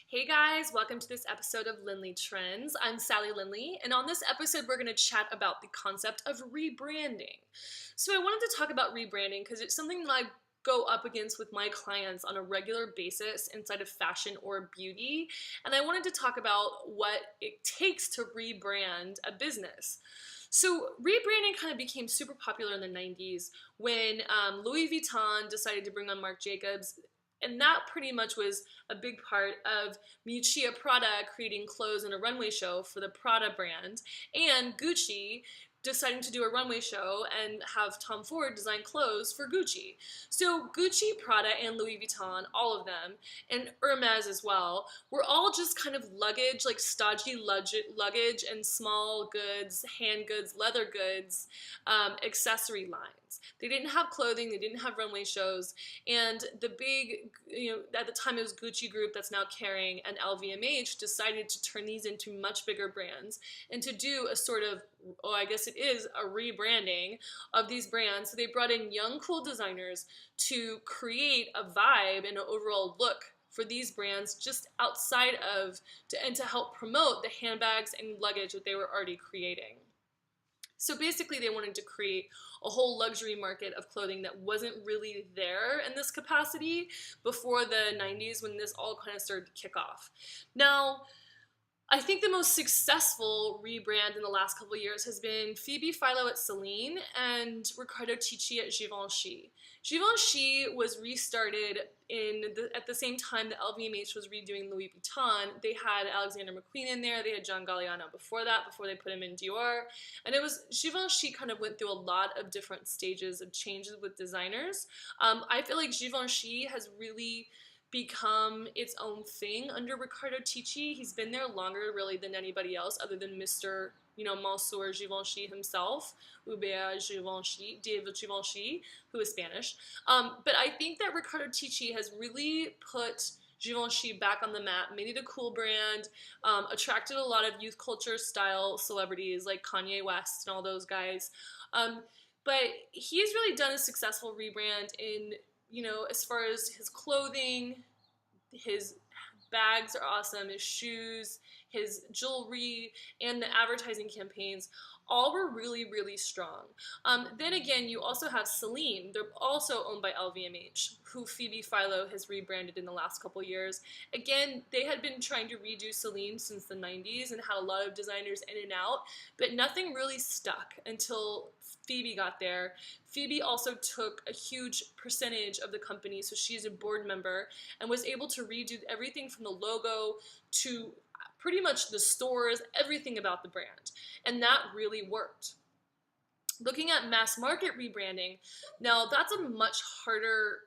Hey guys, welcome to this episode of Lyndley Trends. I'm Sally Lyndley, and on this episode we're going to chat about the concept of rebranding. So I wanted to talk about rebranding because it's something that I go up against with my clients on a regular basis inside of fashion or beauty, and I wanted to talk about what it takes to rebrand a business. So rebranding kind of became super popular in the 90s when Louis Vuitton decided to bring on Marc Jacobs, and that pretty much was a big part of Miuccia Prada creating clothes in a runway show for the Prada brand, and Gucci deciding to do a runway show and have Tom Ford design clothes for Gucci. So Gucci, Prada, and Louis Vuitton, all of them, and Hermes as well, were all just kind of luggage, like stodgy luggage and small goods, hand goods, leather goods, accessory lines. They didn't have clothing, they didn't have runway shows, and the big, at the time it was Gucci Group that's now Kering and LVMH decided to turn these into much bigger brands and to do a sort of, I guess it is a rebranding of these brands. So they brought in young, cool designers to create a vibe and an overall look for these brands just outside of, and to help promote the handbags and luggage that they were already creating. So basically they wanted to create a whole luxury market of clothing that wasn't really there in this capacity before the 90s when this all kind of started to kick off. Now, I think the most successful rebrand in the last couple of years has been Phoebe Philo at Celine and Riccardo Tisci at Givenchy. Givenchy was restarted at the same time that LVMH was redoing Louis Vuitton. They had Alexander McQueen in there. They had John Galliano before that, before they put him in Dior. And it was, Givenchy kind of went through a lot of different stages of changes with designers. I feel like Givenchy has really become its own thing under Riccardo Tisci. He's been there longer, really, than anybody else, other than Mr. Monsieur Givenchy himself, Hubert Givenchy, David Givenchy, who is Spanish. But I think that Riccardo Tisci has really put Givenchy back on the map, made it a cool brand, attracted a lot of youth culture style celebrities like Kanye West and all those guys. But he's really done a successful rebrand in, as far as his clothing, his bags are awesome, his shoes, his jewelry, and the advertising campaigns all were really, really strong. Then again, you also have Celine. They're also owned by LVMH, who Phoebe Philo has rebranded in the last couple years. Again, they had been trying to redo Celine since the 90s and had a lot of designers in and out, but nothing really stuck until Phoebe got there. Phoebe also took a huge percentage of the company, so she's a board member, and was able to redo everything from the logo to pretty much the stores, everything about the brand. And that really worked. Looking at mass market rebranding, now that's a much harder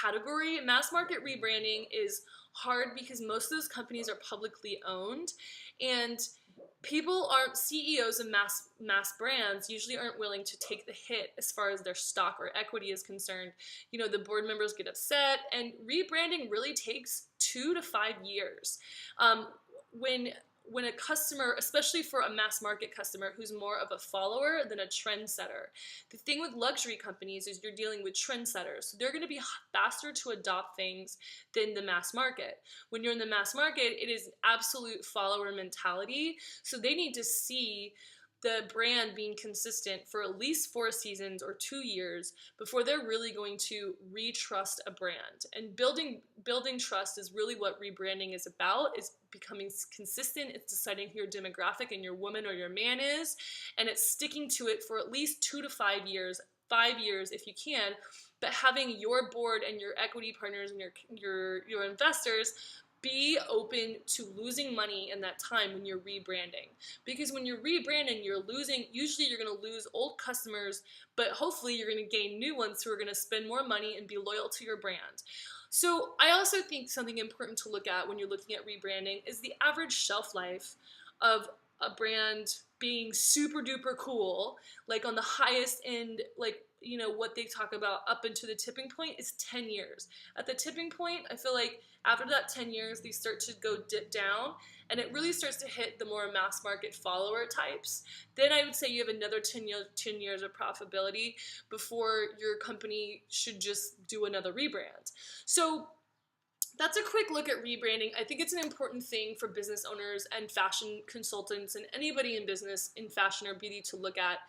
category. Mass market rebranding is hard because most of those companies are publicly owned, and CEOs of mass brands usually aren't willing to take the hit as far as their stock or equity is concerned. The board members get upset, and rebranding really takes 2 to 5 years. When a customer, especially for a mass market customer who's more of a follower than a trendsetter. The thing with luxury companies is you're dealing with trendsetters. So they're going to be faster to adopt things than the mass market. When you're in the mass market, it is absolute follower mentality. So they need to see the brand being consistent for at least 4 seasons or 2 years before they're really going to re-trust a brand. And building trust is really what rebranding is about, is becoming consistent. It's deciding who your demographic and your woman or your man is, and it's sticking to it for at least 2 to 5 years, 5 years if you can, but having your board and your equity partners and your investors be open to losing money in that time when you're rebranding. Because when you're rebranding, usually you're going to lose old customers, but hopefully you're going to gain new ones who are going to spend more money and be loyal to your brand. So I also think something important to look at when you're looking at rebranding is the average shelf life of a brand being super duper cool, like on the highest end, like what they talk about up into the tipping point is 10 years. At the tipping point, I feel like after that 10 years, they start to go dip down, and it really starts to hit the more mass market follower types. Then I would say you have another 10 years of profitability before your company should just do another rebrand. So that's a quick look at rebranding. I think it's an important thing for business owners and fashion consultants and anybody in business in fashion or beauty to look at,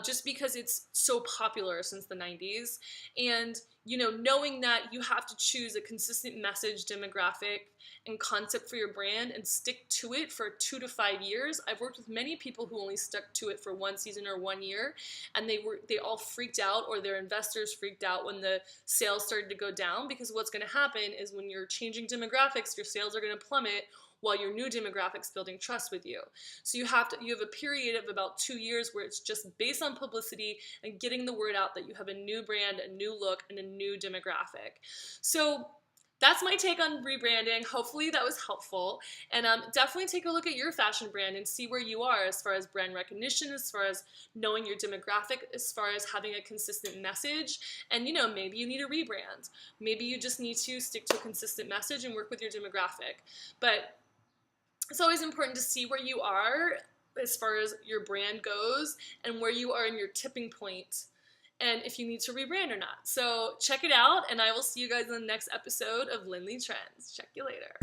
just because it's so popular since the 90s. And, knowing that you have to choose a consistent message, demographic, and concept for your brand and stick to it for 2 to 5 years. I've worked with many people who only stuck to it for 1 season or 1 year, and they all freaked out, or their investors freaked out when the sales started to go down, because what's going to happen is when you're changing demographics, your sales are going to plummet while your new demographics building trust with you. So you have a period of about 2 years where it's just based on publicity and getting the word out that you have a new brand, a new look, and a new demographic. So that's my take on rebranding. Hopefully that was helpful. And definitely take a look at your fashion brand and see where you are as far as brand recognition, as far as knowing your demographic, as far as having a consistent message. And maybe you need a rebrand. Maybe you just need to stick to a consistent message and work with your demographic. But it's always important to see where you are as far as your brand goes and where you are in your tipping point, and if you need to rebrand or not. So check it out, and I will see you guys in the next episode of Lyndley Trends. Check you later.